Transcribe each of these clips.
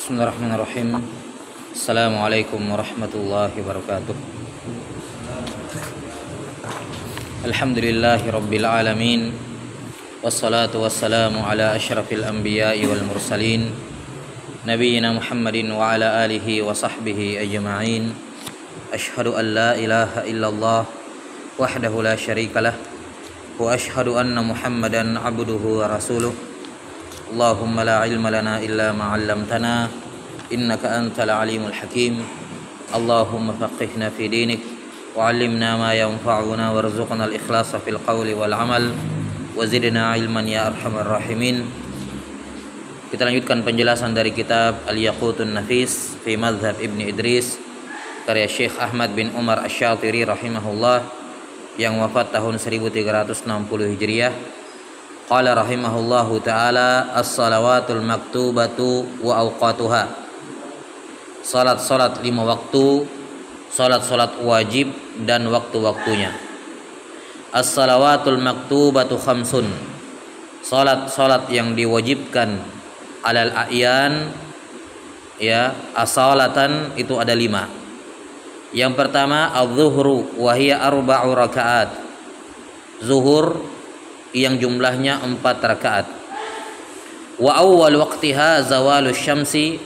Bismillahirrahmanirrahim. Assalamualaikum warahmatullahi wabarakatuh. Alhamdulillahi rabbil alamin. Wassalatu wassalamu ala asyrafil anbiya'i wal mursalin Nabiyyina Muhammadin wa ala alihi wa sahbihi ajma'in. Ashhadu an la ilaha illallah wahdahu la syarikalah wa ashhadu anna Muhammadan abduhu wa rasuluh. Allahumma la ilma lana illa ma 'allamtana innaka antal alimul hakim. Allahumma faqihna fi dinik wa 'allimna ma yanfa'una warzuqna al-ikhlasa fil qawli wal 'amal wa zidna ilman ya arhamar rahimin. Kita lanjutkan penjelasan dari kitab Al-Yaqutun Nafis fi Madhhab Ibn Idris karya Syekh Ahmad bin Umar Asy-Syatiri rahimahullah yang wafat tahun 1360 Hijriah. Qala rahimahullahu ta'ala as-salawatul maktubatu wa awqatuha. Salat-salat 5 waktu, salat-salat wajib dan waktu-waktunya. As-salawatul maktubatu khamsun. Salat-salat yang diwajibkan alal a'yan, ya, asalatan itu ada 5. Yang pertama az-zuhru wa hiya 4 rakaat. Zuhur yang jumlahnya 4 rakaat. Wa awwal waqtiha zawalus syamsi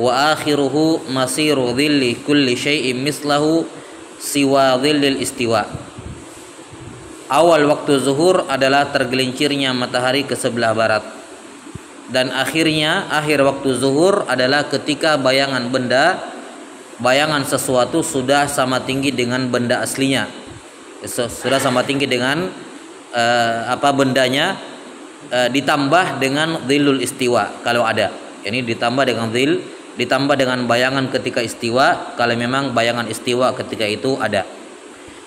wa akhiruhu masiru dhilli kulli syai'in mislahu siwa dhillil istiwa. Awal waktu zuhur adalah tergelincirnya matahari ke sebelah barat, dan akhir waktu zuhur adalah ketika bayangan sesuatu sudah sama tinggi dengan benda aslinya, sudah sama tinggi dengan bendanya, ditambah dengan dhillul istiwa kalau ada. Ini ditambah dengan bayangan ketika istiwa kalau memang bayangan istiwa ketika itu ada.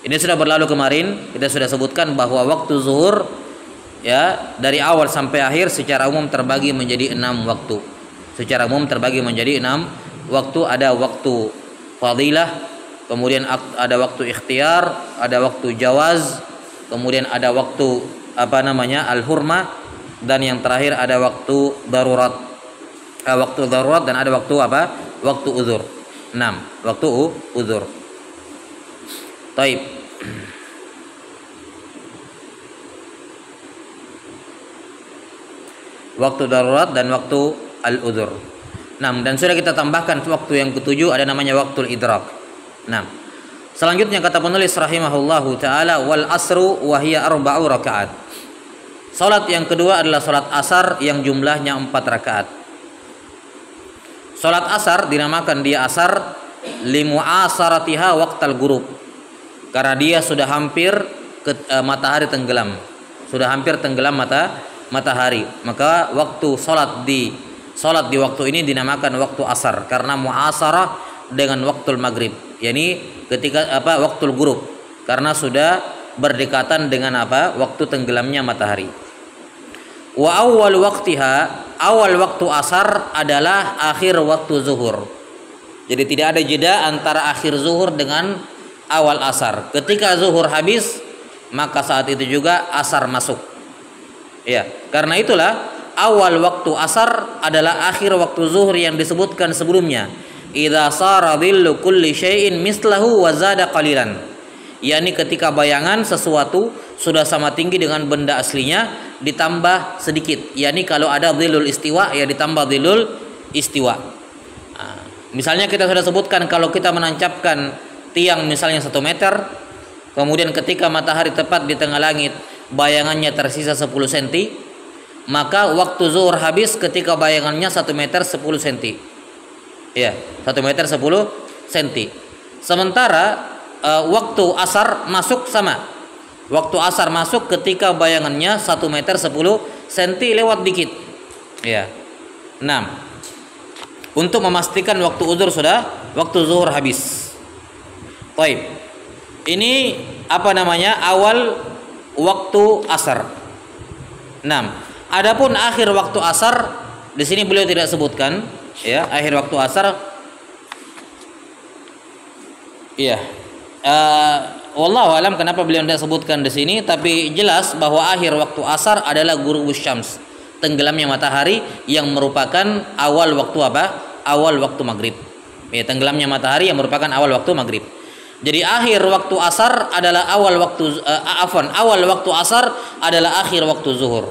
Ini sudah berlalu kemarin, kita sudah sebutkan bahwa waktu zuhur, ya, dari awal sampai akhir secara umum terbagi menjadi 6 waktu. Secara umum terbagi menjadi 6 waktu. Ada waktu fadilah, kemudian ada waktu ikhtiar, ada waktu jawaz, kemudian ada waktu al-hurma, dan yang terakhir ada waktu darurat. Waktu darurat dan ada waktu waktu uzur. 6 waktu uzur. Taib. Waktu darurat dan waktu al-uzur. 6, dan sudah kita tambahkan waktu yang ketujuh ada namanya waktu idrak. 6. Selanjutnya kata penulis rahimahullahu ta'ala wal asru wa hiya 4 rakaat. Salat yang kedua adalah salat asar yang jumlahnya 4 rakaat. Salat asar dinamakan dia asar limu'asaratiha waqtal ghurub, karena dia sudah hampir matahari tenggelam. Sudah hampir tenggelam matahari. Maka waktu salat di waktu ini dinamakan waktu asar karena mu'asarah dengan waktu maghrib. Yani ketika waktu ghurub, karena sudah berdekatan dengan waktu tenggelamnya matahari. Wa awwal waqtiha, awal waktu asar adalah akhir waktu zuhur. Jadi tidak ada jeda antara akhir zuhur dengan awal asar. Ketika zuhur habis, maka saat itu juga asar masuk. Ya, karena itulah awal waktu asar adalah akhir waktu zuhur yang disebutkan sebelumnya. Idza sara dhillu kulli syai'in mislahu wa zada qalilan. Yani ketika bayangan sesuatu sudah sama tinggi dengan benda aslinya ditambah sedikit. Yani kalau ada dhillul istiwa ya ditambah dhillul istiwa. Misalnya kita sudah sebutkan kalau kita menancapkan tiang misalnya 1 meter, kemudian ketika matahari tepat di tengah langit bayangannya tersisa 10 cm, maka waktu zuhur habis ketika bayangannya 1 meter 10 cm. Ya, 1 meter 10 cm. Sementara waktu asar masuk sama. Waktu asar masuk ketika bayangannya 1 meter 10 cm lewat dikit. Ya. 6. Untuk memastikan waktu uzur waktu zuhur habis. Baik. Ini awal waktu asar. 6. Adapun akhir waktu asar di sini beliau tidak sebutkan. Ya, akhir waktu asar. Iya. Wallahu alam kenapa beliau tidak sebutkan di sini, tapi jelas bahwa akhir waktu asar adalah ghurubus syams, tenggelamnya matahari, yang merupakan awal waktu awal waktu maghrib. Ya, tenggelamnya matahari yang merupakan awal waktu maghrib. Jadi akhir waktu asar adalah awal waktu awal waktu asar adalah akhir waktu zuhur.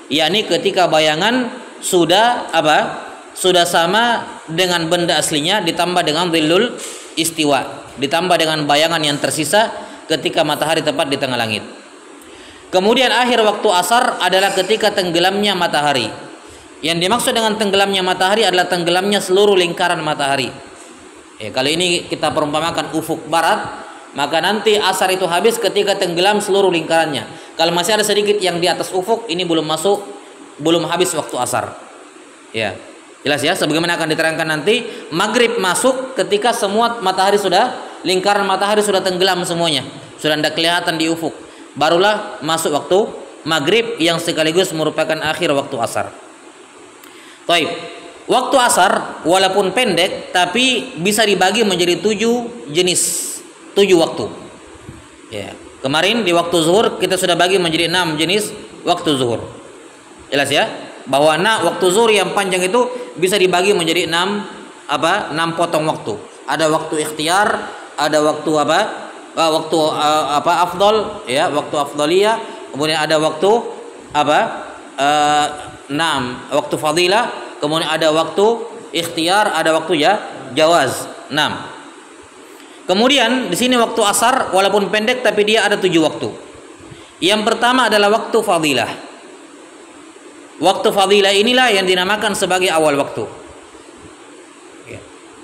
Yakni ketika bayangan sudah apa? Sudah sama dengan benda aslinya ditambah dengan dhillul istiwa, ditambah dengan bayangan yang tersisa ketika matahari tepat di tengah langit. Kemudian akhir waktu asar adalah ketika tenggelamnya matahari. Yang dimaksud dengan tenggelamnya matahari adalah tenggelamnya seluruh lingkaran matahari. Kalau ini kita perumpamakan ufuk barat, maka nanti asar itu habis ketika tenggelam seluruh lingkarannya. Kalau masih ada sedikit yang di atas ufuk, ini belum masuk, belum habis waktu asar. Ya, jelas ya. Sebagaimana akan diterangkan nanti, maghrib masuk ketika semua matahari sudah, lingkaran matahari sudah tenggelam semuanya, sudah tidak kelihatan di ufuk. Barulah masuk waktu maghrib yang sekaligus merupakan akhir waktu asar. Baik. Waktu asar walaupun pendek tapi bisa dibagi menjadi 7 jenis, 7 waktu. Ya. Kemarin di waktu zuhur kita sudah bagi menjadi 6 jenis waktu zuhur. Jelas ya? Bahwa waktu zuhur yang panjang itu bisa dibagi menjadi 6 potong waktu. Ada waktu ikhtiar, ada waktu afdal, ya, waktu afdaliyah, kemudian ada waktu waktu fadilah. Kemudian ada waktu ikhtiar, ada waktu jawaz. 6. Kemudian di sini waktu asar walaupun pendek tapi dia ada 7 waktu. Yang pertama adalah waktu fadilah. Waktu fadilah inilah yang dinamakan sebagai awal waktu.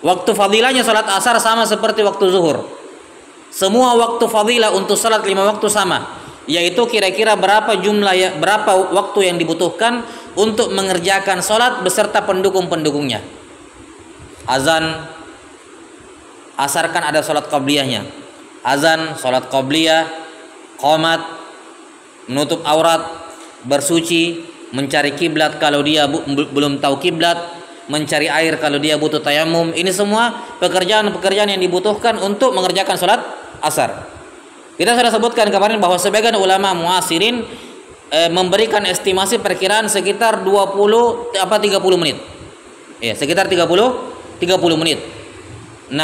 Waktu fadilahnya salat asar sama seperti waktu zuhur. Semua waktu fadilah untuk salat 5 waktu sama, yaitu kira-kira berapa waktu yang dibutuhkan untuk mengerjakan sholat beserta pendukung-pendukungnya. Azan, asar kan ada sholat qabliyahnya. Azan, sholat qabliyah, qomat, menutup aurat, bersuci, mencari kiblat kalau dia belum tahu kiblat, mencari air kalau dia butuh tayamum. Ini semua pekerjaan-pekerjaan yang dibutuhkan untuk mengerjakan sholat asar. Kita sudah sebutkan kemarin bahwa sebagian ulama muasirin memberikan estimasi perkiraan sekitar 30 menit. Ya, sekitar 30 menit. 6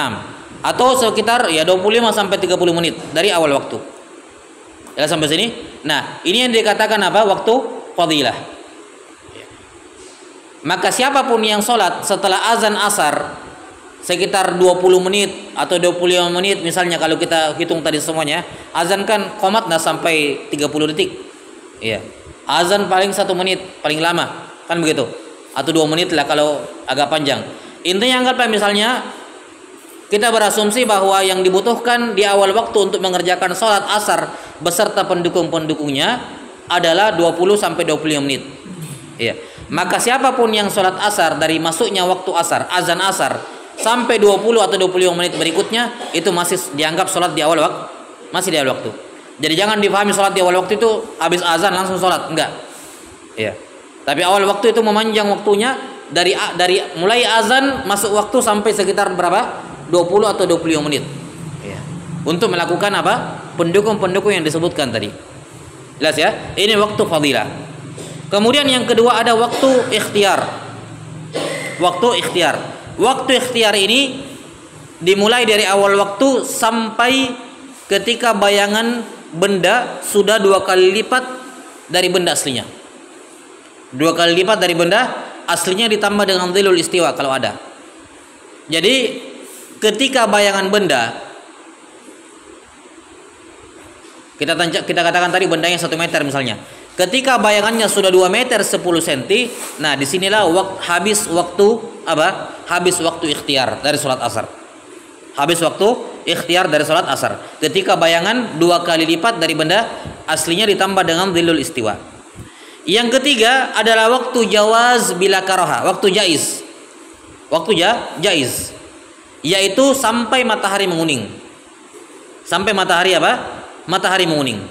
atau sekitar 25 sampai 30 menit dari awal waktu. Ya, sampai sini. Nah, ini yang dikatakan waktu fadilah. Maka siapapun yang sholat setelah azan asar sekitar 20 menit atau 25 menit misalnya, kalau kita hitung tadi semuanya, azan kan qomat sampai 30 detik. Iya. Azan paling 1 menit paling lama, kan begitu. Atau 2 menit lah kalau agak panjang. Intinya anggaplah misalnya kita berasumsi bahwa yang dibutuhkan di awal waktu untuk mengerjakan sholat asar beserta pendukung-pendukungnya adalah 20 sampai 25 menit. Iya. Maka siapapun yang sholat asar dari masuknya waktu asar, azan asar sampai 20 atau 25 menit berikutnya itu masih dianggap sholat di awal waktu, masih di awal waktu. Jadi jangan dipahami sholat di awal waktu itu habis azan langsung sholat, enggak. Ya. Tapi awal waktu itu memanjang waktunya dari mulai azan masuk waktu sampai sekitar berapa? 20 atau 25 menit. Ya. Untuk melakukan pendukung-pendukung yang disebutkan tadi. Jelas ya? Ini waktu fadilah. Kemudian yang kedua ada waktu ikhtiar. Waktu ikhtiar. Waktu ikhtiar ini dimulai dari awal waktu sampai ketika bayangan benda sudah 2 kali lipat dari benda aslinya. 2 kali lipat dari benda aslinya ditambah dengan dhillul istiwa kalau ada. Jadi ketika bayangan benda, kita katakan tadi bendanya 1 meter misalnya. Ketika bayangannya sudah 2 meter 10 cm, nah disinilah habis waktu ikhtiar dari sholat asar. Habis waktu ikhtiar dari sholat asar. Ketika bayangan 2 kali lipat dari benda aslinya ditambah dengan dhillul istiwa. Yang ketiga adalah waktu jawaz bila karaha, waktu jaiz. Waktu jaiz, yaitu sampai matahari menguning. Sampai matahari Matahari menguning.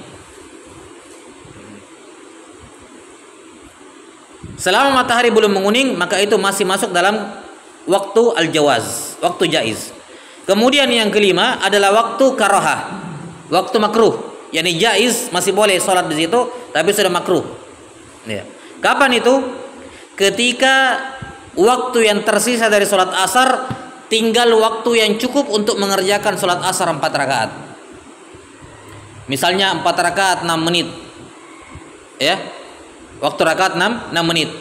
Selama matahari belum menguning, maka itu masih masuk dalam waktu al-jawaz, waktu jaiz. Kemudian yang kelima adalah waktu karaha, waktu makruh. Yani jaiz masih boleh sholat di situ, tapi sudah makruh. Ya. Kapan itu? Ketika waktu yang tersisa dari sholat asar tinggal waktu yang cukup untuk mengerjakan sholat asar 4 rakaat. Misalnya 4 rakaat 6 menit, ya, waktu rakaat 6 menit.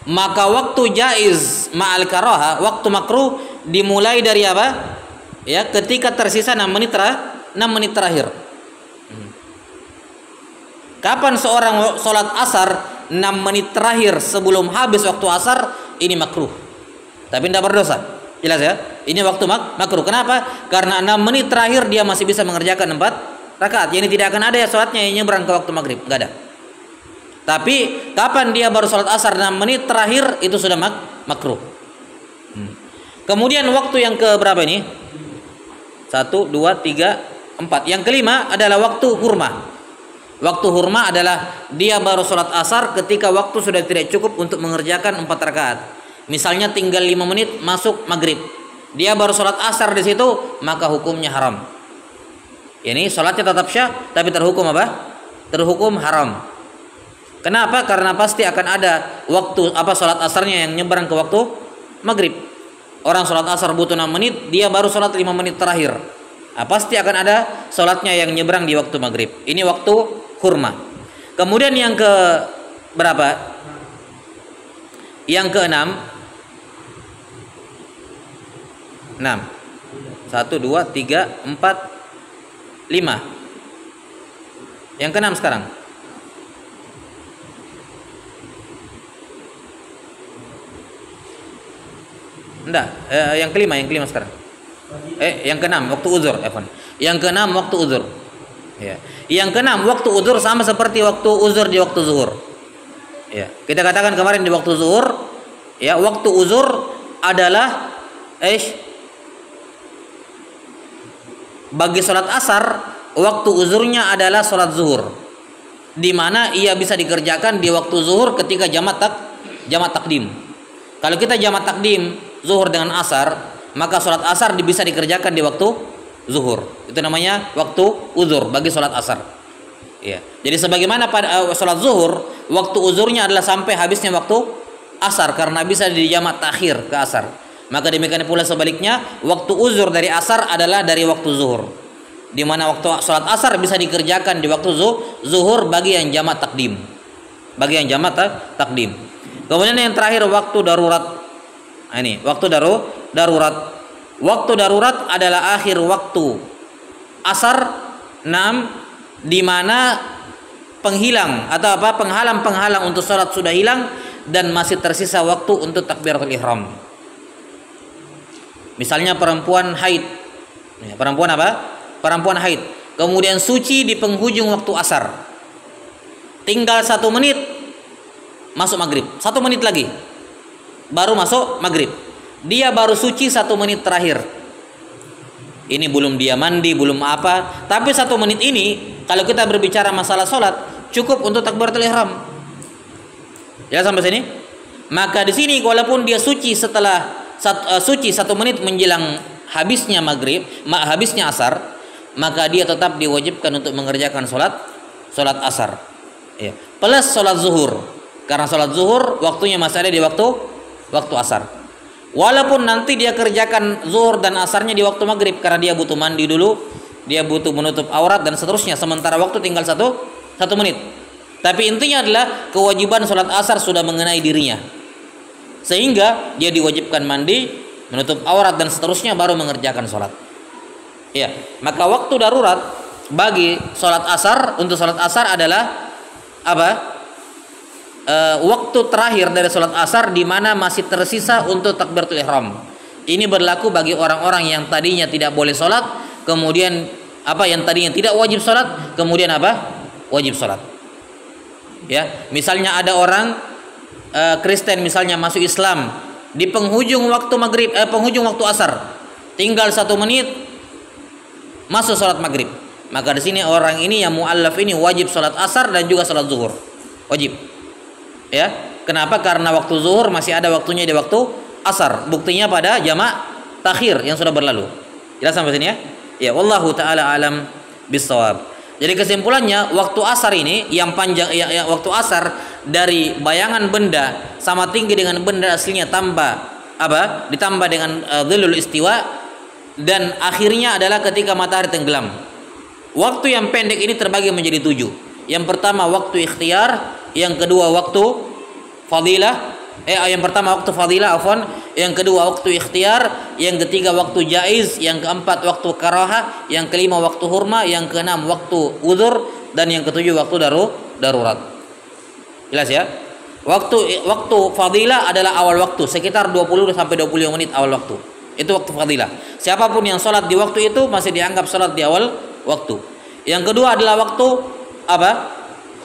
Maka waktu jaiz ma'al karaha, waktu makruh dimulai dari apa? Ya, ketika tersisa 6 menit terakhir. Kapan seorang sholat asar 6 menit terakhir sebelum habis waktu asar, ini makruh. Tapi tidak berdosa. Jelas ya? Ini waktu makruh. Kenapa? Karena 6 menit terakhir dia masih bisa mengerjakan 4 rakaat. Jadi tidak akan ada ya sholatnya yang nyebrang ke waktu maghrib. Enggak ada. Tapi kapan dia baru sholat asar 6 menit terakhir, itu sudah makruh. Kemudian waktu yang ke berapa ini? 1, 2, 3, 4. Yang kelima adalah waktu hurma. Waktu hurma adalah dia baru sholat asar ketika waktu sudah tidak cukup untuk mengerjakan 4 rakaat. Misalnya tinggal 5 menit masuk maghrib, dia baru sholat asar di situ, maka hukumnya haram. Ini sholatnya tetap syah, tapi terhukum apa? Terhukum haram. Kenapa? Karena pasti akan ada waktu sholat asarnya yang nyebrang ke waktu maghrib. Orang sholat asar butuh 6 menit, dia baru sholat 5 menit terakhir. Pasti akan ada sholatnya yang nyebrang di waktu maghrib. Ini waktu hurma. Kemudian yang ke berapa? Yang ke 6. 1, 2, 3, 4, 5. Yang ke 6 sekarang. Enggak, yang kelima sekarang. Yang ke-6 waktu uzur, Yang ke-6 waktu uzur. Ya. Yang ke-6 waktu uzur sama seperti waktu uzur di waktu zuhur. Ya. Kita katakan kemarin di waktu zuhur, ya, waktu uzur adalah bagi sholat asar, waktu uzurnya adalah sholat zuhur, di mana ia bisa dikerjakan di waktu zuhur ketika jamak takdim. Kalau kita jamak takdim zuhur dengan asar, maka sholat asar bisa dikerjakan di waktu zuhur. Itu namanya waktu uzur bagi sholat asar. Ya. Jadi sebagaimana pada sholat zuhur, waktu uzurnya adalah sampai habisnya waktu asar karena bisa dijamak takhir ke asar. Maka demikian pula sebaliknya, waktu uzur dari asar adalah dari waktu zuhur, di mana waktu sholat asar bisa dikerjakan di waktu zuhur bagi yang jamak takdim. Kemudian yang terakhir waktu darurat. Ini waktu darurat. Waktu darurat adalah akhir waktu asar 6, di mana penghalang untuk sholat sudah hilang dan masih tersisa waktu untuk takbiratul ihram. Misalnya perempuan haid. Perempuan apa? Perempuan haid. Kemudian suci di penghujung waktu asar. Tinggal 1 menit masuk maghrib. 1 menit lagi baru masuk maghrib. Dia baru suci 1 menit terakhir. Ini belum dia mandi, belum apa. Tapi 1 menit ini, kalau kita berbicara masalah sholat, cukup untuk takbiratul ihram. Ya, sampai sini. Maka di sini walaupun dia suci setelah suci 1 menit menjelang habisnya maghrib, habisnya asar, maka dia tetap diwajibkan untuk mengerjakan sholat asar. Ya. Plus sholat zuhur, karena sholat zuhur waktunya masih ada di waktu asar. Walaupun nanti dia kerjakan zuhur dan asarnya di waktu maghrib, karena dia butuh mandi dulu, dia butuh menutup aurat dan seterusnya, sementara waktu tinggal 1 menit. Tapi intinya adalah kewajiban sholat asar sudah mengenai dirinya, sehingga dia diwajibkan mandi, menutup aurat dan seterusnya baru mengerjakan sholat. Ya, maka waktu darurat bagi sholat asar, untuk sholat asar adalah apa? Waktu terakhir dari sholat asar di mana masih tersisa untuk takbiratul ihram. Ini berlaku bagi orang-orang yang tadinya tidak boleh sholat, kemudian yang tadinya tidak wajib sholat, kemudian wajib sholat. Ya, misalnya ada orang Kristen misalnya masuk Islam di penghujung waktu maghrib, penghujung waktu asar, tinggal 1 menit masuk sholat maghrib. Maka di sini orang ini yang mu'allaf ini wajib sholat asar dan juga sholat zuhur, wajib. Ya, kenapa? Karena waktu zuhur masih ada waktunya di waktu asar. Buktinya pada jamak takhir yang sudah berlalu. Jelas sampai sini ya? Ya, wallahu taala alam bisawab. Jadi kesimpulannya waktu asar ini yang panjang, waktu asar dari bayangan benda sama tinggi dengan benda aslinya ditambah dengan dhillul istiwa, dan akhirnya adalah ketika matahari tenggelam. Waktu yang pendek ini terbagi menjadi 7. Yang pertama waktu ikhtiar, yang kedua waktu fadilah, yang pertama waktu fadilah, yang kedua waktu ikhtiar, yang ketiga waktu jaiz, yang keempat waktu karaha, yang kelima waktu hurma, yang keenam waktu udzur, dan yang ketujuh waktu darurat. Jelas ya? Waktu fadilah adalah awal waktu, sekitar 20 sampai 25 menit awal waktu. Itu waktu fadilah. Siapapun yang sholat di waktu itu masih dianggap sholat di awal waktu. Yang kedua adalah waktu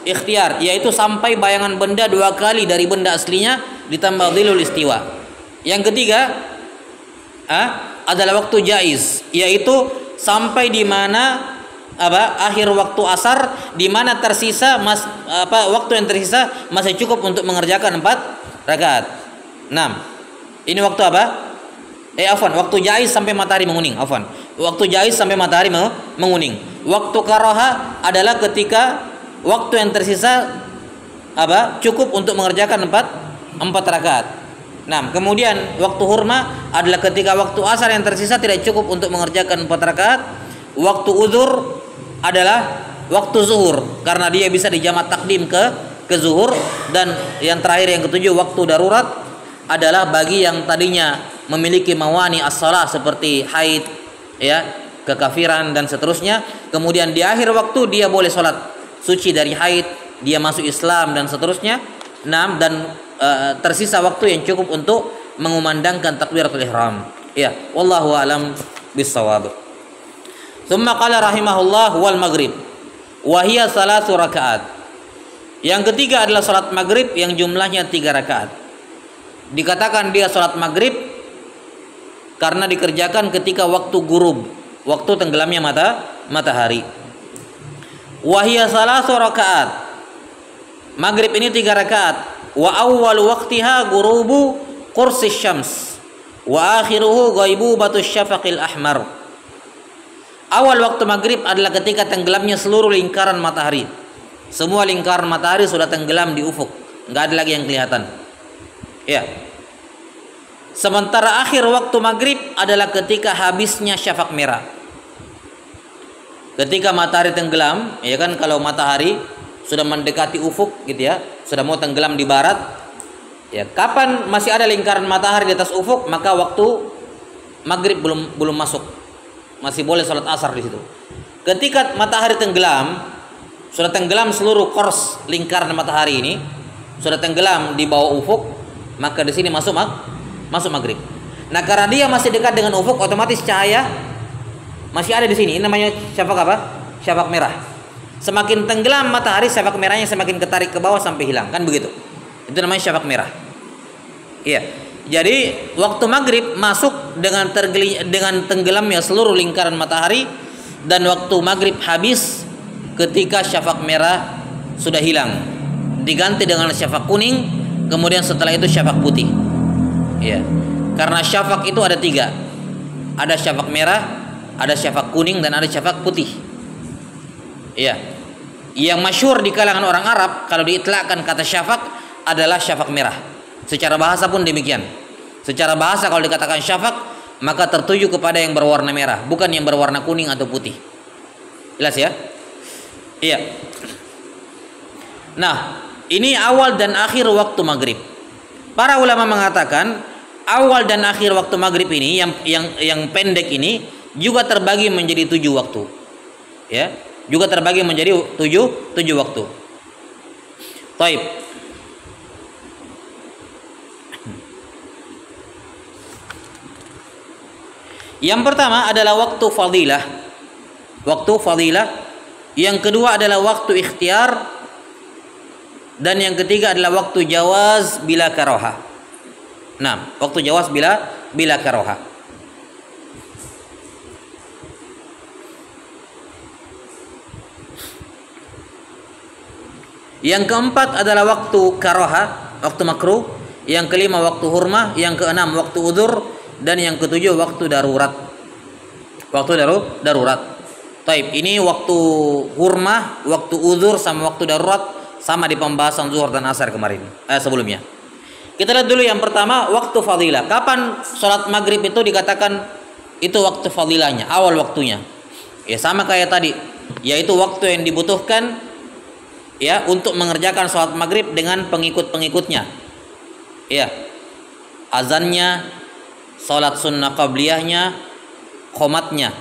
ikhtiar, yaitu sampai bayangan benda 2 kali dari benda aslinya ditambah dhillul istiwa. Yang ketiga adalah waktu jaiz, yaitu sampai di mana akhir waktu asar, di mana tersisa waktu yang tersisa masih cukup untuk mengerjakan 4 rakaat. 6. Ini waktu waktu jaiz sampai matahari menguning. Waktu jaiz sampai matahari menguning. Waktu karaha adalah ketika waktu yang tersisa cukup untuk mengerjakan 4 rakaat. Kemudian waktu hurma adalah ketika waktu asar yang tersisa tidak cukup untuk mengerjakan 4 rakaat. Waktu udzur adalah waktu zuhur karena dia bisa dijamak takdim ke zuhur. Dan yang terakhir yang ketujuh waktu darurat adalah bagi yang tadinya memiliki mawani as-shalah seperti haid, kekafiran dan seterusnya. Kemudian di akhir waktu dia boleh sholat suci dari haid, dia masuk Islam dan seterusnya. Dan tersisa waktu yang cukup untuk mengumandangkan takbiratul ihram. Wallahu a'lam bissawab. Tsumma qala rahimahullah wal maghrib wa hiya 3 rakaat. Yang ketiga adalah salat maghrib yang jumlahnya 3 rakaat. Dikatakan dia salat maghrib karena dikerjakan ketika waktu gurub, waktu tenggelamnya matahari. Wa hiya 3 rakaat. Maghrib ini 3 rakaat. Wa awwal waqtiha gurubu qursis syams wa akhiruhu ghaibubatus syafaqil ahmar. Awal waktu maghrib adalah ketika tenggelamnya seluruh lingkaran matahari. Semua lingkaran matahari sudah tenggelam di ufuk, nggak ada lagi yang kelihatan. Sementara akhir waktu maghrib adalah ketika habisnya syafaq merah. Ketika matahari tenggelam, kalau matahari sudah mendekati ufuk sudah mau tenggelam di barat, kapan masih ada lingkaran matahari di atas ufuk, maka waktu maghrib belum masuk, masih boleh sholat asar di situ. Ketika matahari tenggelam, sudah tenggelam seluruh kors lingkaran matahari ini, sudah tenggelam di bawah ufuk, maka di sini masuk maghrib. Nah, karena dia masih dekat dengan ufuk, otomatis cahaya masih ada di sini. Ini namanya syafaq syafaq merah. Semakin tenggelam matahari, syafaq merahnya semakin ketarik ke bawah sampai hilang, kan begitu. Itu namanya syafaq merah. Jadi waktu maghrib masuk dengan tenggelamnya seluruh lingkaran matahari, dan waktu maghrib habis ketika syafaq merah sudah hilang, diganti dengan syafaq kuning, kemudian setelah itu syafaq putih. Karena syafaq itu ada 3, ada syafaq merah, ada syafaq kuning, dan ada syafaq putih. Yang masyhur di kalangan orang Arab kalau diitlakkan kata syafaq adalah syafaq merah. Secara bahasa pun demikian. Secara bahasa kalau dikatakan syafaq, maka tertuju kepada yang berwarna merah, bukan yang berwarna kuning atau putih. Jelas ya? Nah, ini awal dan akhir waktu maghrib. Para ulama mengatakan awal dan akhir waktu maghrib ini yang pendek ini juga terbagi menjadi 7 waktu. Juga terbagi menjadi 7 waktu. Taib. Yang pertama adalah waktu fadilah. Yang kedua adalah waktu ikhtiar, dan yang ketiga adalah waktu jawaz bila karaha. Waktu jawaz bila karaha. Yang keempat adalah waktu karaha, waktu makruh. Yang kelima waktu hurmah, yang keenam waktu udzur, dan yang ketujuh waktu darurat. Taib, ini waktu hurmah, waktu udzur sama waktu darurat sama di pembahasan zuhur dan asar kemarin sebelumnya. Kita lihat dulu yang pertama, waktu fadilah. Kapan sholat maghrib itu dikatakan itu waktu fadilahnya, awal waktunya? Ya sama kayak tadi, yaitu waktu yang dibutuhkan ya untuk mengerjakan sholat maghrib dengan pengikut-pengikutnya. Ya, azannya, sholat sunnah qabliyahnya, qomatnya,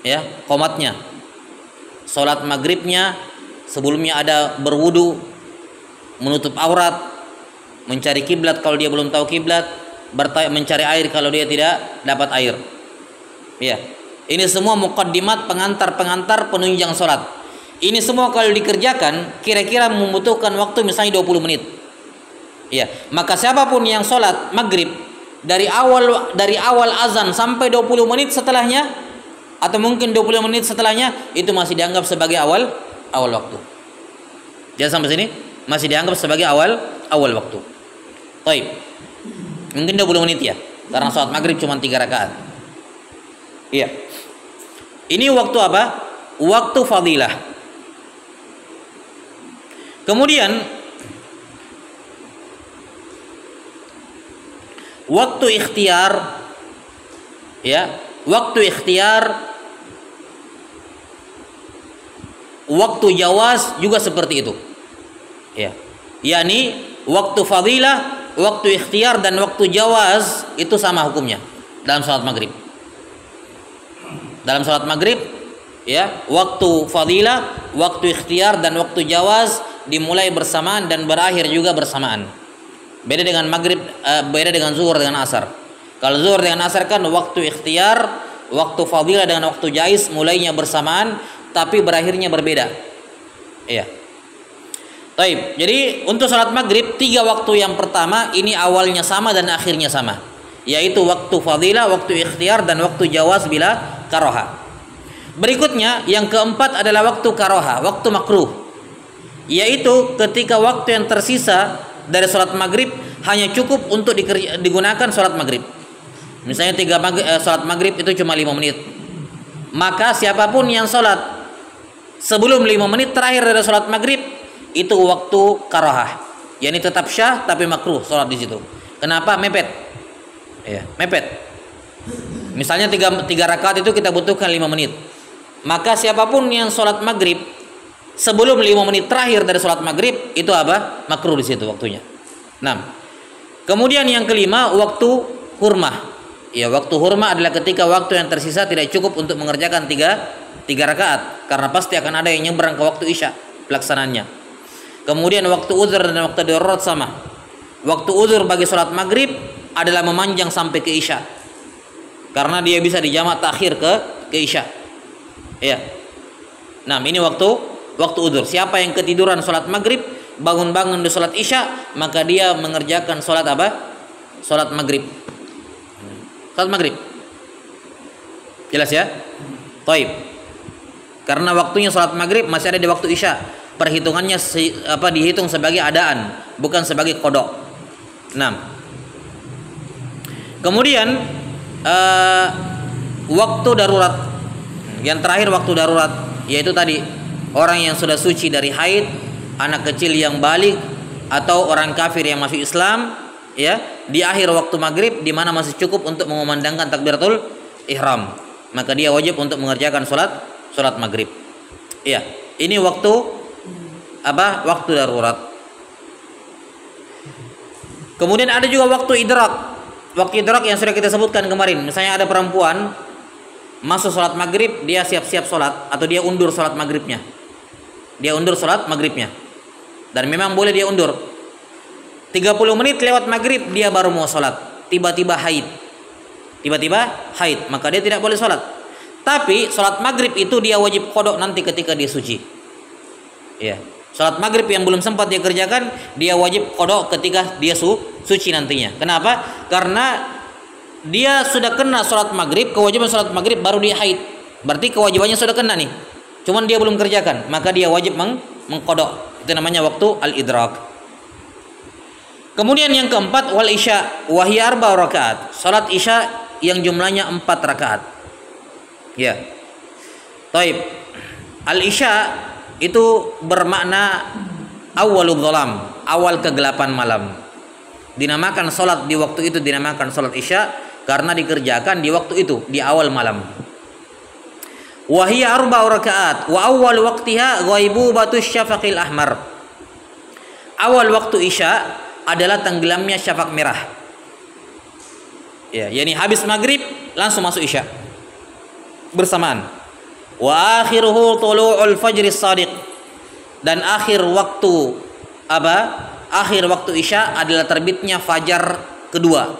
ya qomatnya, sholat maghribnya, sebelumnya ada berwudu, menutup aurat, mencari kiblat kalau dia belum tahu kiblat, mencari air kalau dia tidak dapat air. Ya, ini semua muqaddimat, pengantar-pengantar penunjang sholat. Ini semua kalau dikerjakan kira-kira membutuhkan waktu misalnya 20 menit. Ya, maka siapapun yang sholat maghrib dari awal azan sampai 20 menit setelahnya, atau mungkin 20 menit setelahnya, itu masih dianggap sebagai awal waktu. Jangan sampai sini masih dianggap sebagai awal waktu. Baik, mungkin 20 menit ya, karena sholat maghrib cuma 3 rakaat. Iya. Ini waktu apa? Waktu fadilah. Kemudian waktu ikhtiar, ya, waktu ikhtiar, waktu jawaz juga seperti itu. Ya, yakni waktu fadilah, waktu ikhtiar dan waktu jawaz itu sama hukumnya dalam sholat maghrib. Dalam sholat maghrib, ya, waktu fadilah, waktu ikhtiar dan waktu jawaz dimulai bersamaan dan berakhir juga bersamaan. Beda dengan maghrib, beda dengan zuhur dengan asar. Kalau zuhur dengan asar kan waktu ikhtiar, waktu fadilah dengan waktu jaiz mulainya bersamaan, tapi berakhirnya berbeda. Iya. Baik, jadi untuk sholat maghrib 3 waktu yang pertama ini awalnya sama dan akhirnya sama, yaitu waktu fadilah, waktu ikhtiar dan waktu jawaz bila karoha. Berikutnya yang keempat adalah waktu karoha, waktu makruh, yaitu ketika waktu yang tersisa dari sholat maghrib hanya cukup untuk digunakan sholat maghrib. Misalnya sholat maghrib itu cuma 5 menit, maka siapapun yang sholat sebelum 5 menit terakhir dari sholat maghrib itu waktu karohah, yakni tetap syah tapi makruh sholat di situ. Kenapa? Mepet, ya, mepet. Misalnya 3 rakaat itu kita butuhkan 5 menit, maka siapapun yang sholat maghrib sebelum 5 menit terakhir dari sholat maghrib itu apa? Makruh di situ waktunya. 6. Kemudian yang kelima waktu hurmah. Ya, waktu hurmah adalah ketika waktu yang tersisa tidak cukup untuk mengerjakan 3 rakaat, karena pasti akan ada yang nyebrang ke waktu isya pelaksananya. Kemudian waktu uzur dan waktu darurat sama. Waktu uzur bagi sholat maghrib adalah memanjang sampai ke isya, karena dia bisa dijamak takhir ke isya. Ya. Nah, ini waktu uzur. Siapa yang ketiduran sholat maghrib, bangun-bangun di sholat isya, maka dia mengerjakan sholat apa? Sholat maghrib. Sholat maghrib. Jelas ya? Taib. Karena waktunya sholat maghrib masih ada di waktu isya. Perhitungannya dihitung sebagai adaan, bukan sebagai qada. 6. Kemudian waktu darurat. Yang terakhir waktu darurat, yaitu tadi orang yang sudah suci dari haid, anak kecil yang balik, atau orang kafir yang masuk Islam, ya, di akhir waktu maghrib di mana masih cukup untuk mengumandangkan takbiratul ihram, maka dia wajib untuk mengerjakan sholat maghrib. Iya, ini waktu apa? Waktu darurat. Kemudian ada juga waktu idrak. Waktu idrak yang sudah kita sebutkan kemarin. Misalnya ada perempuan masuk sholat maghrib, dia siap-siap sholat, atau dia undur sholat maghribnya. Dan memang boleh dia undur. 30 menit lewat maghrib dia baru mau sholat. Tiba-tiba haid, maka dia tidak boleh sholat. Tapi sholat maghrib itu dia wajib qada nanti ketika dia suci. Ya. Sholat maghrib yang belum sempat dia kerjakan, dia wajib qada ketika dia suci nantinya. Kenapa? Karena dia sudah kena sholat maghrib, kewajiban sholat maghrib baru dia haid. Berarti kewajibannya sudah kena nih, cuman dia belum kerjakan, maka dia wajib mengqada. Itu namanya waktu al-idrak. Kemudian yang keempat wal isya wa hiya 4 rakaat. Salat isya yang jumlahnya 4 rakaat. Ya. Taib. Al isya itu bermakna awwaludz dhalam, awal kegelapan malam. Dinamakan salat di waktu itu dinamakan salat Isya karena dikerjakan di waktu itu, di awal malam. Wa hiya arba'u rakaat wa awwal waqtiha ghaibubatus syafaqil ahmar. Awal waktu Isya adalah tenggelamnya syafaq merah. Ya, yakni habis maghrib langsung masuk Isya bersamaan. Wa akhiruhu tulu'ul fajris shadiq. Dan akhir waktu akhir waktu Isya adalah terbitnya fajar kedua,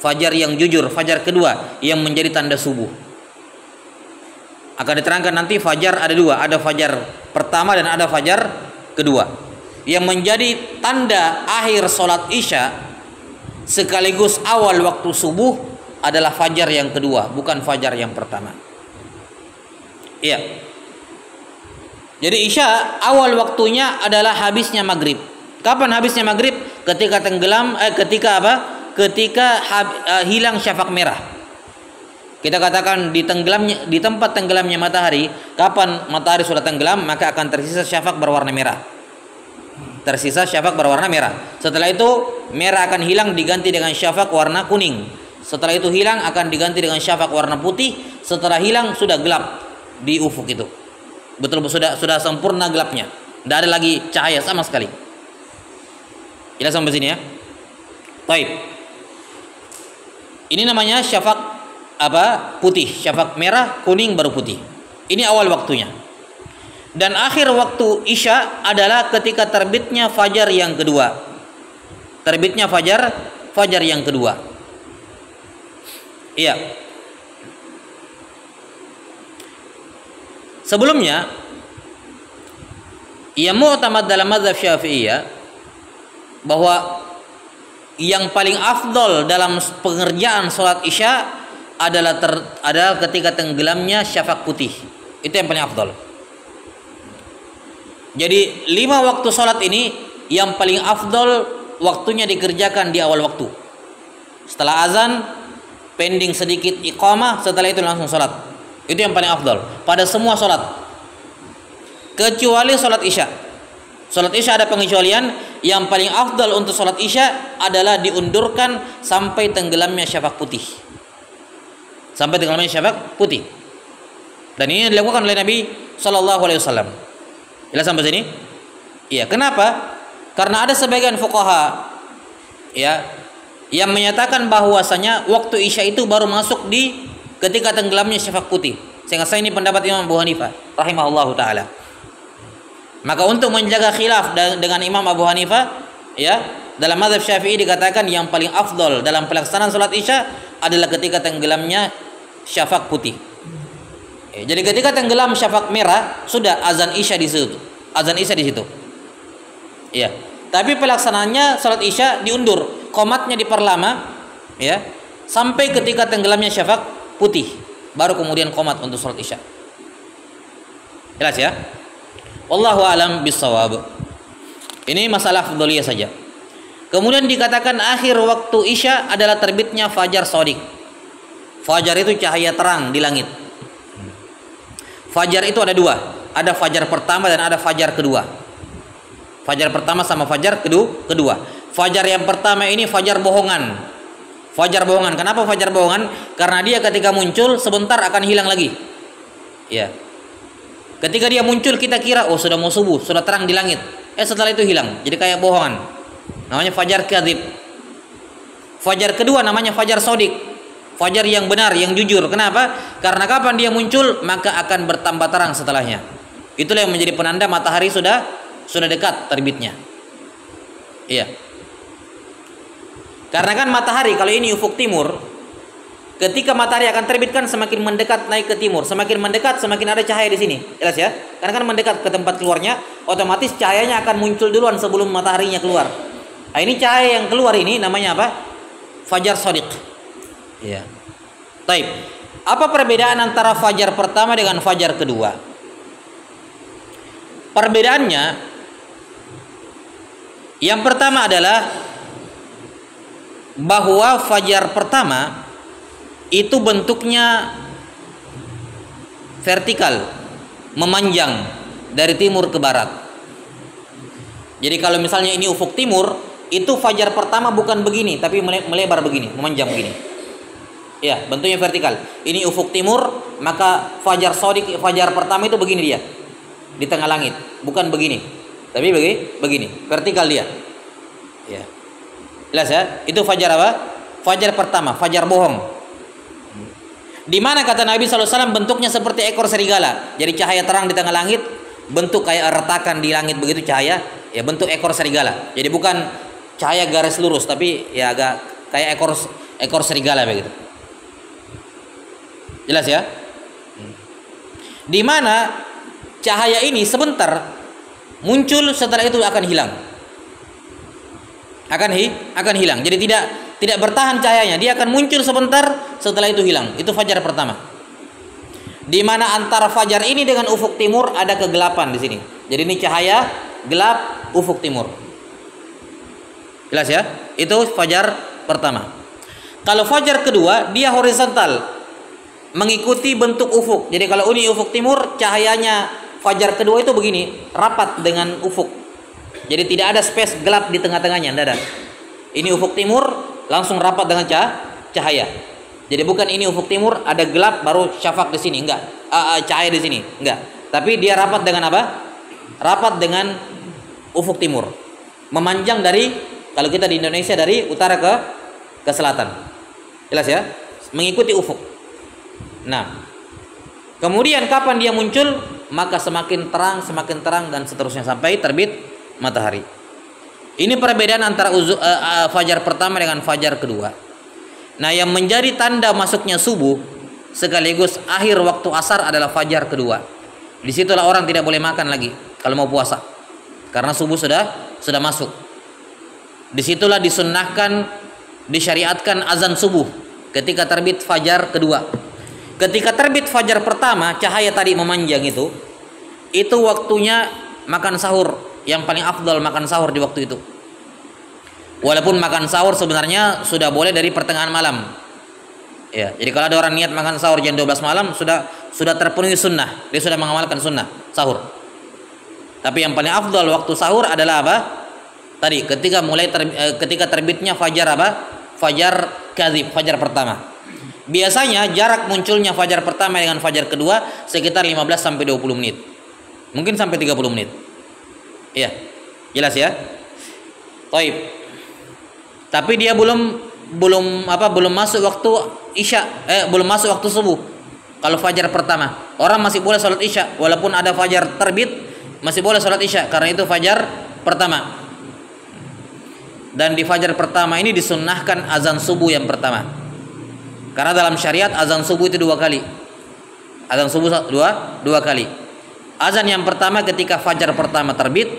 fajar yang jujur, fajar kedua yang menjadi tanda subuh. Akan diterangkan nanti fajar ada dua, ada fajar pertama dan ada fajar kedua. Yang menjadi tanda akhir sholat Isya sekaligus awal waktu subuh adalah fajar yang kedua, bukan fajar yang pertama. Iya. Jadi Isya awal waktunya adalah habisnya maghrib. Kapan habisnya maghrib? Ketika tenggelam, ketika hilang syafaq merah. Kita katakan di tempat tenggelamnya matahari, kapan matahari sudah tenggelam maka akan tersisa syafaq berwarna merah. Tersisa syafaq berwarna merah. Setelah itu merah akan hilang diganti dengan syafaq warna kuning. Setelah itu hilang akan diganti dengan syafaq warna putih. Setelah hilang sudah gelap di ufuk itu. Betul sudah sempurna gelapnya. Tidak ada lagi cahaya sama sekali. Jelas sampai sini ya. Baik. Ini namanya syafaq putih, syafaq merah, kuning baru putih. Ini awal waktunya. Dan akhir waktu Isya adalah ketika terbitnya fajar yang kedua. Terbitnya fajar yang kedua. Iya. Sebelumnya yang mu'tamad dalam mazhab Syafi'iyah bahwa yang paling afdol dalam pengerjaan sholat Isya adalah ketika tenggelamnya syafaq putih. Itu yang paling afdol. Jadi 5 waktu sholat ini yang paling afdol waktunya dikerjakan di awal waktu. Setelah azan pending sedikit iqamah, setelah itu langsung sholat. Itu yang paling afdol pada semua sholat kecuali sholat Isya. Sholat Isya ada pengecualian. Yang paling afdal untuk sholat Isya adalah diundurkan sampai tenggelamnya syafaq putih. Sampai tenggelamnya syafaq putih. Dan ini dilakukan oleh Nabi Shallallahu Alaihi Wasallam. Jelas sampai sini? Iya. Kenapa? Karena ada sebagian fuqaha ya yang menyatakan bahwasanya waktu Isya itu baru masuk di ketika tenggelamnya syafaq putih. Sehingga saya ini pendapat Imam Abu Hanifah rahimahullahu taala. Maka untuk menjaga khilaf dengan Imam Abu Hanifah ya, dalam mazhab Syafi'i dikatakan yang paling afdol dalam pelaksanaan salat Isya adalah ketika tenggelamnya syafaq putih. Jadi ketika tenggelam syafaq merah sudah azan Isya di situ. Azan Isya di situ. Ya. Tapi pelaksanaannya salat Isya diundur, qomatnya diperlama ya, sampai ketika tenggelamnya syafaq putih, baru kemudian qomat untuk salat Isya. Jelas ya? Wallahu alam bisawab. Ini masalah afdhaliyah saja. Kemudian dikatakan akhir waktu Isya adalah terbitnya fajar shadiq. Fajar itu cahaya terang di langit. Fajar itu ada dua, ada fajar pertama dan ada fajar kedua. Fajar pertama sama fajar kedua. Fajar yang pertama ini fajar bohongan. Fajar bohongan. Kenapa fajar bohongan? Karena dia ketika muncul sebentar akan hilang lagi. Ya. Ketika dia muncul kita kira oh sudah mau subuh, sudah terang di langit. Setelah itu hilang. Jadi kayak bohongan. Namanya fajar kadzib. Fajar kedua namanya fajar shadiq. Fajar yang benar, yang jujur. Kenapa? Karena kapan dia muncul maka akan bertambah terang setelahnya. Itulah yang menjadi penanda matahari sudah dekat terbitnya. Iya. Karena kan matahari kalau ini ufuk timur, ketika matahari akan terbit kan semakin mendekat naik ke timur, semakin mendekat semakin ada cahaya di sini. Jelas ya? Karena kan mendekat ke tempat keluarnya, otomatis cahayanya akan muncul duluan sebelum mataharinya keluar. Nah, ini cahaya yang keluar ini namanya apa? Fajar shadiq. Ya. Taib. Apa perbedaan antara fajar pertama dengan fajar kedua? Perbedaannya yang pertama adalah bahwa fajar pertama itu bentuknya vertikal, memanjang dari timur ke barat. Jadi kalau misalnya ini ufuk timur, itu fajar pertama bukan begini, tapi melebar begini, memanjang begini. Ya, bentuknya vertikal. Ini ufuk timur, maka fajar sodik, fajar pertama itu begini dia, di tengah langit, bukan begini, tapi begini, vertikal dia. Ya, jelas ya. Itu fajar apa? Fajar pertama, fajar bohong. Di mana kata Nabi SAW bentuknya seperti ekor serigala. Jadi cahaya terang di tengah langit, bentuk kayak retakan di langit begitu cahaya, ya bentuk ekor serigala. Jadi bukan cahaya garis lurus, tapi ya agak kayak ekor serigala begitu. Jelas ya? Di mana cahaya ini sebentar muncul, setelah itu akan hilang. Akan hilang. Jadi tidak bertahan cahayanya, dia akan muncul sebentar, setelah itu hilang. Itu fajar pertama. Di mana antara fajar ini dengan ufuk timur ada kegelapan di sini. Jadi ini cahaya gelap ufuk timur. Jelas ya? Itu fajar pertama. Kalau fajar kedua, dia horizontal, mengikuti bentuk ufuk. Jadi kalau ini ufuk timur, cahayanya fajar kedua itu begini, rapat dengan ufuk. Jadi tidak ada space gelap di tengah-tengahnya, tidak ada. Ini ufuk timur langsung rapat dengan cahaya. Jadi bukan ini ufuk timur ada gelap baru syafaq di sini, enggak. Cahaya di sini, enggak. Tapi dia rapat dengan apa? Rapat dengan ufuk timur. Memanjang dari, kalau kita di Indonesia, dari utara ke selatan. Jelas ya? Mengikuti ufuk. Nah, kemudian kapan dia muncul? Maka semakin terang dan seterusnya sampai terbit matahari. Ini perbedaan antara fajar pertama dengan fajar kedua. Nah, yang menjadi tanda masuknya subuh sekaligus akhir waktu asar adalah fajar kedua. Disitulah orang tidak boleh makan lagi kalau mau puasa, karena subuh sudah masuk. Disitulah disunnahkan, disyariatkan azan subuh ketika terbit fajar kedua. Ketika terbit fajar pertama, cahaya tadi memanjang itu waktunya makan sahur. Yang paling afdal makan sahur di waktu itu. Walaupun makan sahur sebenarnya sudah boleh dari pertengahan malam. Ya, jadi kalau ada orang niat makan sahur jam 12 malam sudah terpenuhi sunnah. Dia sudah mengamalkan sunnah sahur. Tapi yang paling afdal waktu sahur adalah apa? Tadi ketika terbitnya fajar apa? Fajar kadzib, fajar pertama. Biasanya jarak munculnya fajar pertama dengan fajar kedua sekitar 15 sampai 20 menit. Mungkin sampai 30 menit. Iya, jelas ya. Taib. Tapi dia belum masuk waktu isya, belum masuk waktu subuh. Kalau fajar pertama, orang masih boleh sholat isya, walaupun ada fajar terbit, masih boleh sholat isya karena itu fajar pertama. Dan di fajar pertama ini disunnahkan azan subuh yang pertama. Karena dalam syariat azan subuh itu 2 kali. Azan subuh dua kali. Azan yang pertama ketika fajar pertama terbit,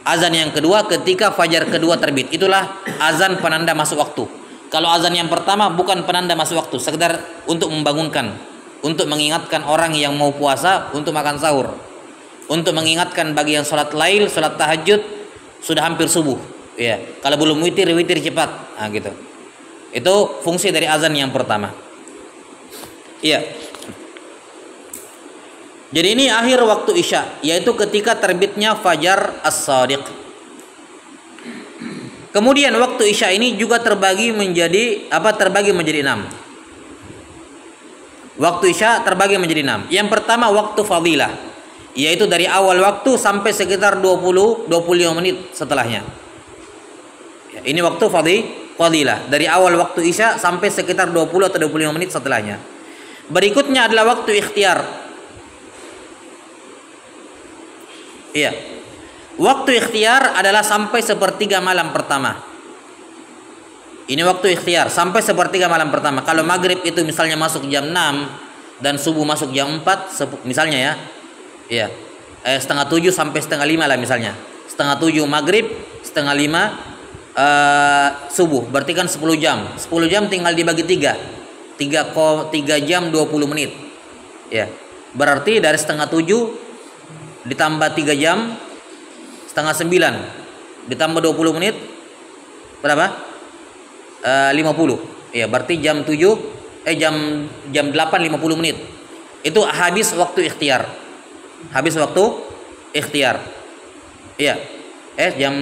azan yang kedua ketika fajar kedua terbit. Itulah azan penanda masuk waktu. Kalau azan yang pertama bukan penanda masuk waktu, sekedar untuk membangunkan, untuk mengingatkan orang yang mau puasa untuk makan sahur, untuk mengingatkan bagi yang sholat lail, sholat tahajud sudah hampir subuh. Ya, kalau belum witir cepat. Nah, gitu. Itu fungsi dari azan yang pertama. Iya. Jadi ini akhir waktu isya, yaitu ketika terbitnya fajar as-shadiq. Kemudian waktu isya ini juga terbagi menjadi 6. Waktu isya terbagi menjadi 6. Yang pertama waktu fadilah, yaitu dari awal waktu sampai sekitar 20-25 menit setelahnya. Ya, ini waktu fadilah, dari awal waktu isya sampai sekitar 20 atau 25 menit setelahnya. Berikutnya adalah waktu ikhtiar. Iya. Waktu ikhtiar adalah sampai sepertiga malam pertama. Ini waktu ikhtiar sampai sepertiga malam pertama. Kalau maghrib itu misalnya masuk jam 6 dan subuh masuk jam 4 misalnya ya. Iya. 6:30 sampai 4:30 lah misalnya. 6:30 maghrib, 4:30 subuh. Berarti kan 10 jam. 10 jam tinggal dibagi 3. 3 jam 20 menit. Ya. Berarti dari 6:30 ditambah 3 jam, 8:30 ditambah 20 menit berapa? 50. Ya, berarti jam 8:50 menit. Itu habis waktu ikhtiar. Habis waktu ikhtiar. Iya. jam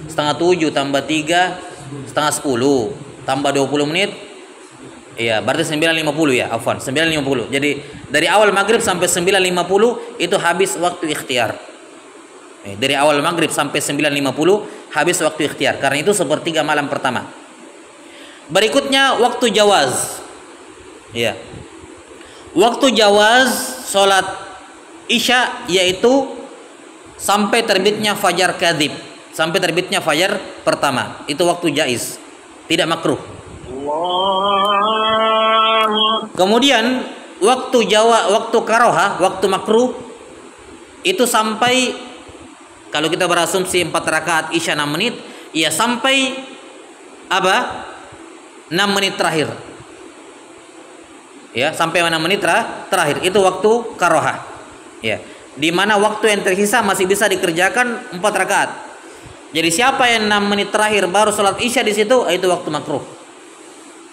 setengah 7 tambah 3 setengah 10 tambah 20 menit. Iya, berarti 9.50 ya, afwan, 9.50. Jadi dari awal maghrib sampai 9.50 itu habis waktu ikhtiar. Dari awal maghrib sampai 9.50 habis waktu ikhtiar. Karena itu sepertiga malam pertama. Berikutnya waktu jawaz. Iya. Waktu jawaz sholat isya yaitu sampai terbitnya fajar kadzib, sampai terbitnya fajar pertama. Itu waktu jaiz, tidak makruh. Kemudian waktu karoha, waktu makruh itu sampai, kalau kita berasumsi 4 rakaat isya 6 menit, ya sampai apa? 6 menit terakhir. Ya, sampai 6 menit terakhir itu waktu karoha. Ya, di mana waktu yang tersisa masih bisa dikerjakan 4 rakaat. Jadi siapa yang 6 menit terakhir baru sholat isya di situ, itu waktu makruh.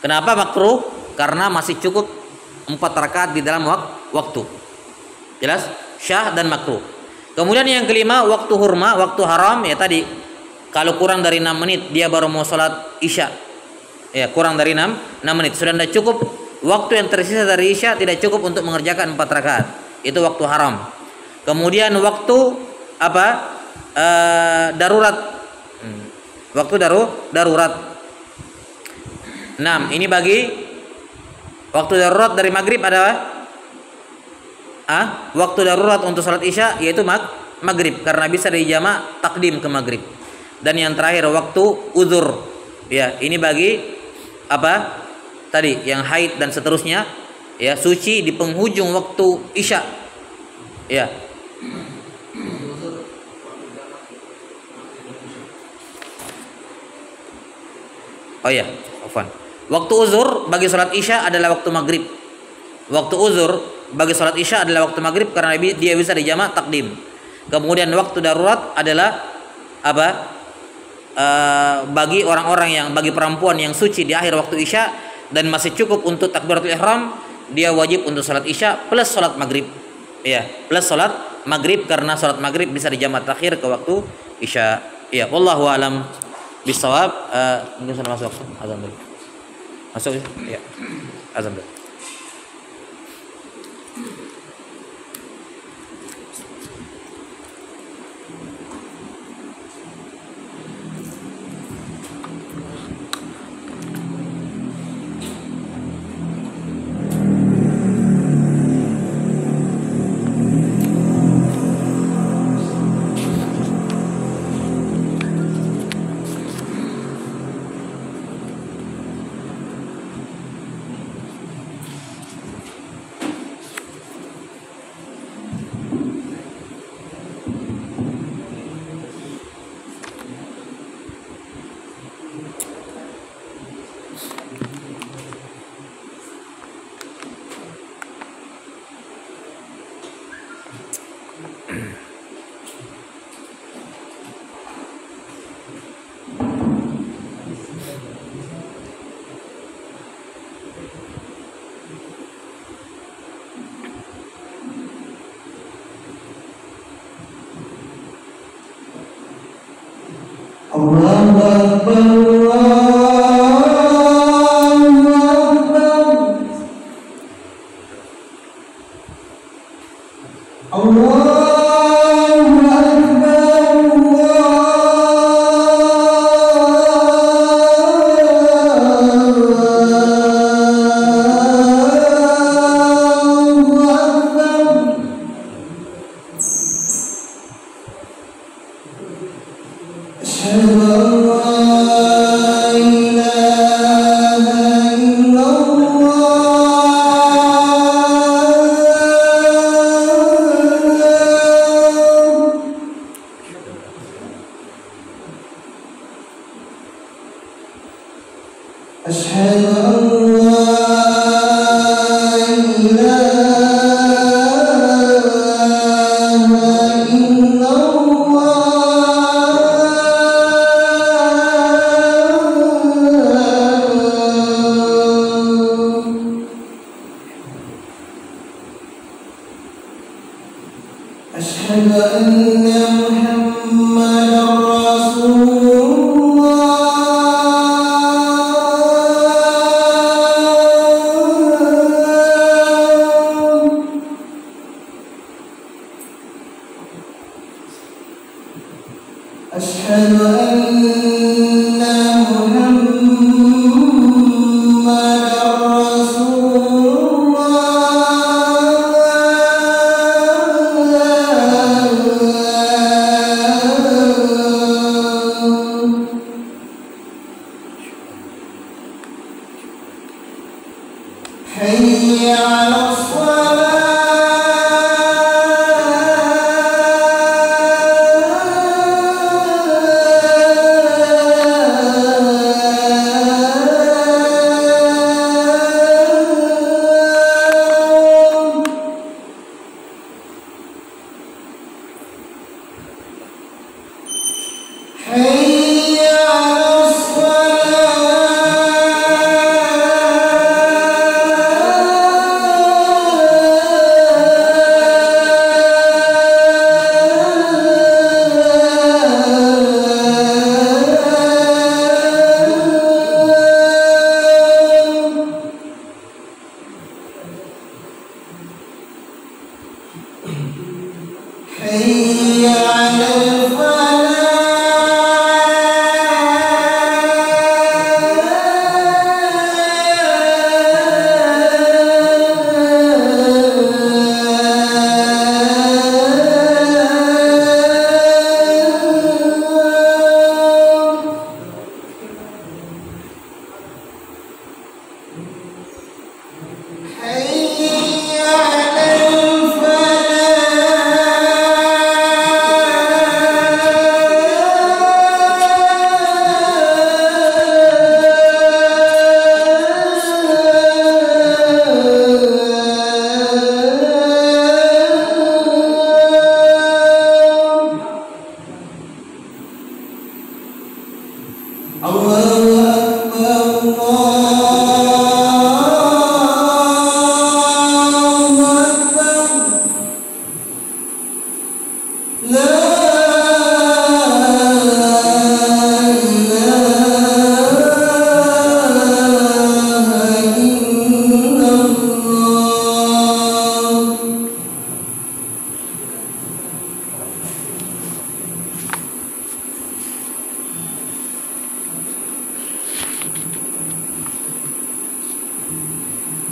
Kenapa makruh? Karena masih cukup 4 rakaat di dalam waktu. Jelas? Syah dan makruh. Kemudian yang kelima, waktu hurma, waktu haram, ya tadi. Kalau kurang dari 6 menit dia baru mau sholat isya. Ya, kurang dari 6 menit. Sudah tidak cukup. Waktu yang tersisa dari isya tidak cukup untuk mengerjakan 4 rakaat. Itu waktu haram. Kemudian waktu apa? Darurat. Waktu darurat. 6. Ini bagi waktu darurat dari maghrib adalah waktu darurat untuk salat isya yaitu maghrib, karena bisa dijamak takdim ke maghrib. Dan yang terakhir waktu uzur. Ya, ini bagi apa? Tadi yang haid dan seterusnya, ya, suci di penghujung waktu isya. Ya. Oh ya, afwan. Waktu uzur bagi salat isya adalah waktu maghrib. Waktu uzur bagi salat isya adalah waktu maghrib karena dia bisa dijamak takdim. Kemudian waktu darurat adalah apa? Bagi orang-orang bagi perempuan yang suci di akhir waktu isya dan masih cukup untuk takbiratul ihram, dia wajib untuk salat isya plus salat maghrib. Ya, plus salat maghrib karena salat maghrib bisa dijamak takhir ke waktu isya. Ya, wallahu alam bisawab. Mungkin sudah masuk azan dulu. Masuk ya. Azan dulu. Allahu Akbar, Allahu Akbar, Allahu أشهد أن محمدا حي على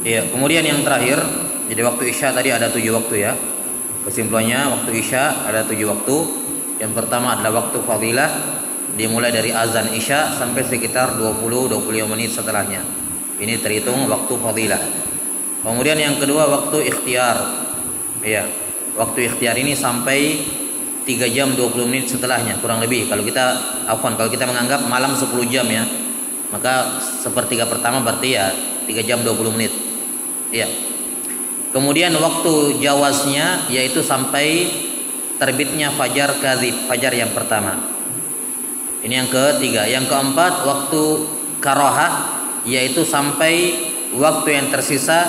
Ya, kemudian yang terakhir, jadi waktu Isya tadi ada 7 waktu ya. Kesimpulannya waktu Isya ada 7 waktu. Yang pertama adalah waktu fadilah, dimulai dari azan Isya sampai sekitar 20-25 menit setelahnya. Ini terhitung waktu fadilah. Kemudian yang kedua waktu ikhtiar. Ya, waktu ikhtiar ini sampai 3 jam 20 menit setelahnya kurang lebih. Kalau kita menganggap malam 10 jam ya, maka sepertiga pertama berarti ya 3 jam 20 menit. Ya. Kemudian waktu jawaznya yaitu sampai terbitnya fajar kadzib, fajar yang pertama. Ini yang ketiga. Yang keempat waktu karohah yaitu sampai waktu yang tersisa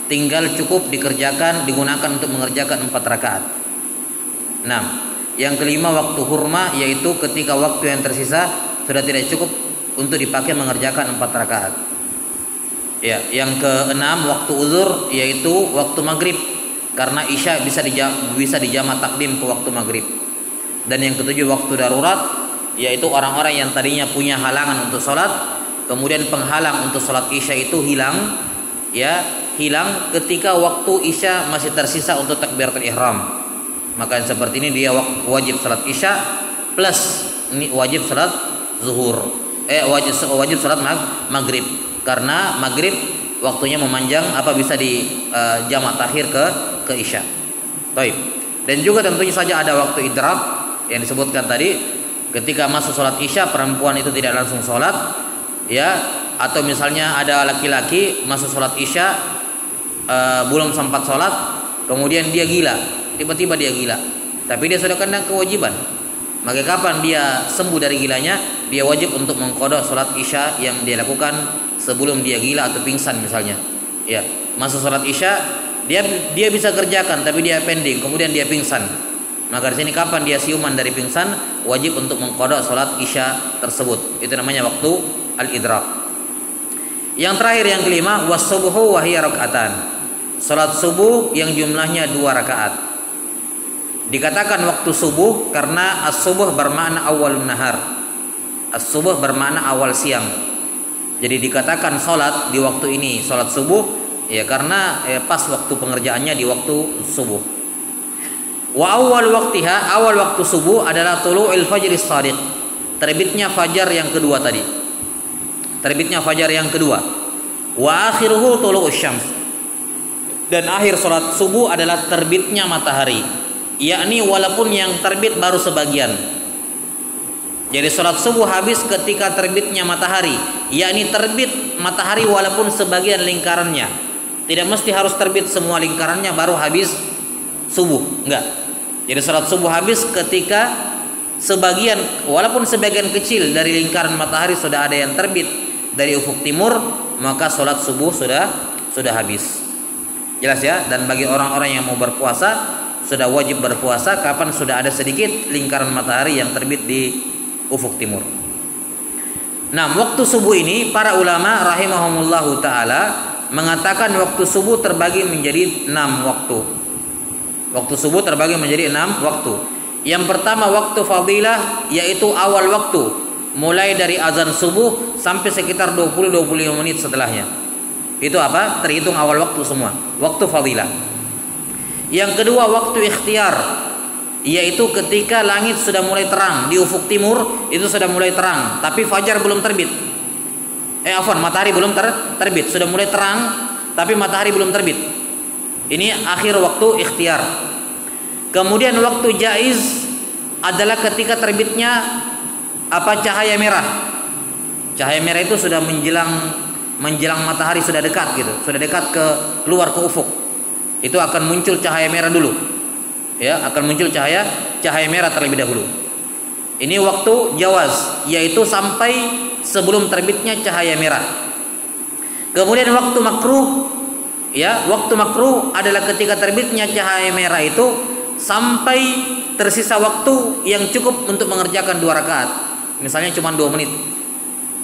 tinggal cukup digunakan untuk mengerjakan 4 rakaat. 6. Yang kelima waktu hurma yaitu ketika waktu yang tersisa sudah tidak cukup untuk dipakai mengerjakan 4 rakaat. Ya, yang keenam waktu uzur yaitu waktu maghrib karena Isya bisa dijamak takdim ke waktu maghrib. Dan yang ketujuh waktu darurat yaitu orang-orang yang tadinya punya halangan untuk sholat, kemudian penghalang untuk sholat Isya itu hilang ketika waktu Isya masih tersisa untuk takbiratul ihram. Maka seperti ini dia wajib sholat Isya plus ini wajib sholat zuhur. Wajib sholat maghrib. Karena maghrib waktunya memanjang bisa di jamak takhir ke Isya. Baik. Dan juga tentunya saja ada waktu idrak yang disebutkan tadi, ketika masuk sholat Isya perempuan itu tidak langsung sholat, ya, atau misalnya ada laki-laki masuk sholat Isya belum sempat sholat, kemudian dia gila, tiba-tiba dia gila, tapi dia sudah kena kewajiban. Maka kapan dia sembuh dari gilanya, dia wajib untuk mengqada sholat Isya yang dia lakukan sebelum dia gila atau pingsan misalnya. Ya, masuk sholat Isya dia bisa kerjakan tapi dia pending, kemudian dia pingsan. Maka di sini kapan dia siuman dari pingsan, wajib untuk mengqada sholat Isya tersebut. Itu namanya waktu al-idrak. Yang terakhir yang kelima was-subhu wa hiya rak'atan. Salat subuh yang jumlahnya 2 rakaat. Dikatakan waktu subuh karena as-subuh bermakna awalun nahar. As-subuh bermakna awal siang. Jadi dikatakan salat di waktu ini salat subuh ya karena pas waktu pengerjaannya di waktu subuh. Wa awal waktiha, awal waktu subuh adalah tulu'il fajris shadiq. Terbitnya fajar yang kedua tadi. Terbitnya fajar yang kedua. Wa akhiruhu tulu'us syams. Dan akhir salat subuh adalah terbitnya matahari. Yakni walaupun yang terbit baru sebagian. Jadi salat subuh habis ketika terbitnya matahari, yakni terbit matahari walaupun sebagian lingkarannya. Tidak mesti harus terbit semua lingkarannya baru habis subuh, enggak. Jadi salat subuh habis ketika sebagian, walaupun sebagian kecil dari lingkaran matahari sudah ada yang terbit dari ufuk timur, maka salat subuh sudah habis. Jelas ya? Dan bagi orang-orang yang mau berpuasa, sudah wajib berpuasa kapan sudah ada sedikit lingkaran matahari yang terbit di ufuk timur. Nah, waktu subuh ini para ulama rahimahumullahu taala mengatakan waktu subuh terbagi menjadi 6 waktu. Waktu subuh terbagi menjadi 6 waktu. Yang pertama waktu fadilah, yaitu awal waktu, mulai dari azan subuh sampai sekitar 20-25 menit setelahnya. Itu apa? Terhitung awal waktu semua. Waktu fadilah. Yang kedua waktu ikhtiar, yaitu ketika langit sudah mulai terang di ufuk timur, itu sudah mulai terang, tapi fajar belum terbit. Matahari belum terbit, sudah mulai terang, tapi matahari belum terbit. Ini akhir waktu ikhtiar. Kemudian waktu jaiz adalah ketika terbitnya cahaya merah. Cahaya merah itu sudah menjelang matahari sudah dekat gitu, sudah dekat ke keluar ke ufuk. Itu akan muncul cahaya merah dulu. Ya, akan muncul cahaya merah terlebih dahulu. Ini waktu jawaz, yaitu sampai sebelum terbitnya cahaya merah. Kemudian waktu makruh, ya, waktu makruh adalah ketika terbitnya cahaya merah itu sampai tersisa waktu yang cukup untuk mengerjakan 2 rakaat. Misalnya cuma 2 menit.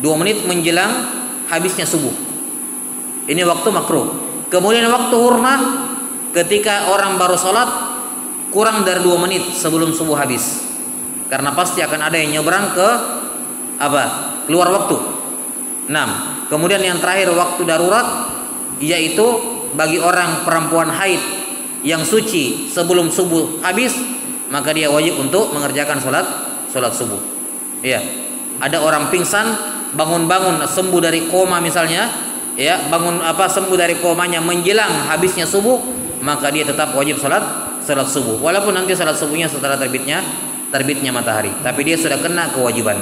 2 menit menjelang habisnya subuh. Ini waktu makruh. Kemudian waktu hurmah ketika orang baru sholat kurang dari 2 menit sebelum subuh habis, karena pasti akan ada yang nyebrang ke keluar waktu. 6. Kemudian yang terakhir waktu darurat, yaitu bagi orang perempuan haid yang suci sebelum subuh habis, maka dia wajib untuk mengerjakan sholat subuh. Ya, ada orang pingsan, bangun-bangun sembuh dari koma misalnya, ya, sembuh dari komanya menjelang habisnya subuh, maka dia tetap wajib sholat subuh, walaupun nanti salat subuhnya setelah terbitnya matahari, tapi dia sudah kena kewajiban.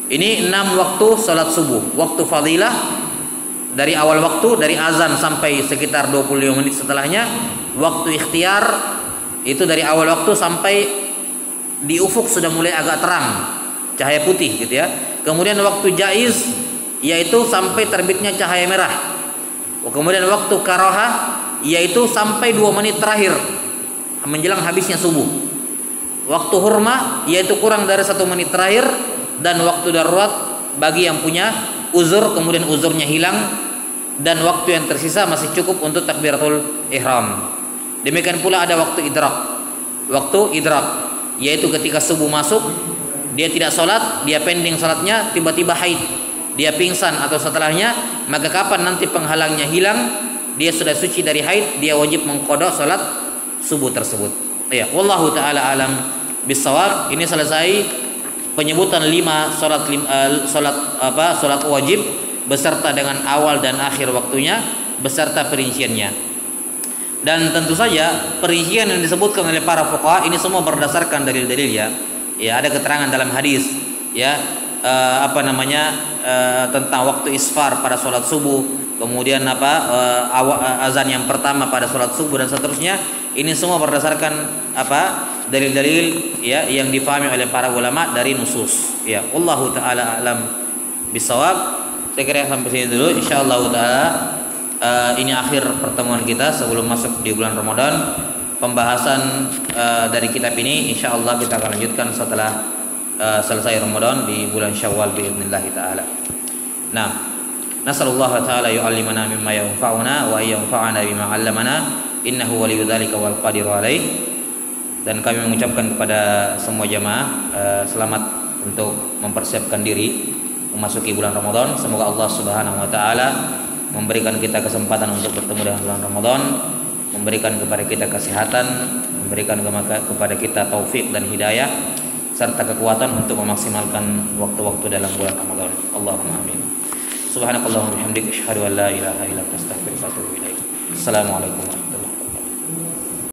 Ini 6 waktu salat subuh. Waktu fadilah dari awal waktu, dari azan sampai sekitar 25 menit setelahnya. Waktu ikhtiar itu dari awal waktu sampai di ufuk sudah mulai agak terang, cahaya putih gitu ya. Kemudian waktu jaiz, yaitu sampai terbitnya cahaya merah. Kemudian waktu karahah, yaitu sampai 2 menit terakhir menjelang habisnya subuh. Waktu hurmah, yaitu kurang dari 1 menit terakhir. Dan waktu darurat bagi yang punya uzur, kemudian uzurnya hilang, dan waktu yang tersisa masih cukup untuk takbiratul ihram. Demikian pula ada waktu idrak. Waktu idrak, yaitu ketika subuh masuk, dia tidak sholat, dia pending sholatnya, tiba-tiba haid, dia pingsan atau setelahnya, maka kapan nanti penghalangnya hilang, dia sudah suci dari haid, dia wajib mengqadha sholat subuh tersebut. Ya, wallahu taala alam bisawab. Ini selesai penyebutan 5 salat wajib beserta dengan awal dan akhir waktunya beserta perinciannya. Dan tentu saja perincian yang disebutkan oleh para fuqaha ini semua berdasarkan dalil-dalil ya. Ya, ada keterangan dalam hadis ya, tentang waktu isfar pada salat subuh, kemudian azan yang pertama pada salat subuh dan seterusnya. Ini semua berdasarkan dalil-dalil ya yang difahami oleh para ulama dari nusus. Ya, wallahu taala alam bisawab. Saya kira sampai sini dulu. Insyaallah taala ini akhir pertemuan kita sebelum masuk di bulan Ramadan. Pembahasan dari kitab ini insyaallah kita akan lanjutkan setelah selesai Ramadan di bulan Syawal biidznillah taala. Nah, nasallallahu taala yu'allimana mimma yanfa'una wa yanfa'ana bima 'allamana. Innahu waliyyu dzalika wal qadiru alaih. Dan kami mengucapkan kepada semua jamaah selamat untuk mempersiapkan diri memasuki bulan Ramadan. Semoga Allah Subhanahu wa taala memberikan kita kesempatan untuk bertemu dengan bulan Ramadan, memberikan kepada kita kesehatan, memberikan kepada kita taufik dan hidayah serta kekuatan untuk memaksimalkan waktu-waktu dalam bulan Ramadan. Allahumma amin. Subhanakallahumma wa bihamdika asyhadu an la ilaha illa anta astaghfiruka wa atubu ilaik. Assalamualaikum warahmatullahi wabarakatuh.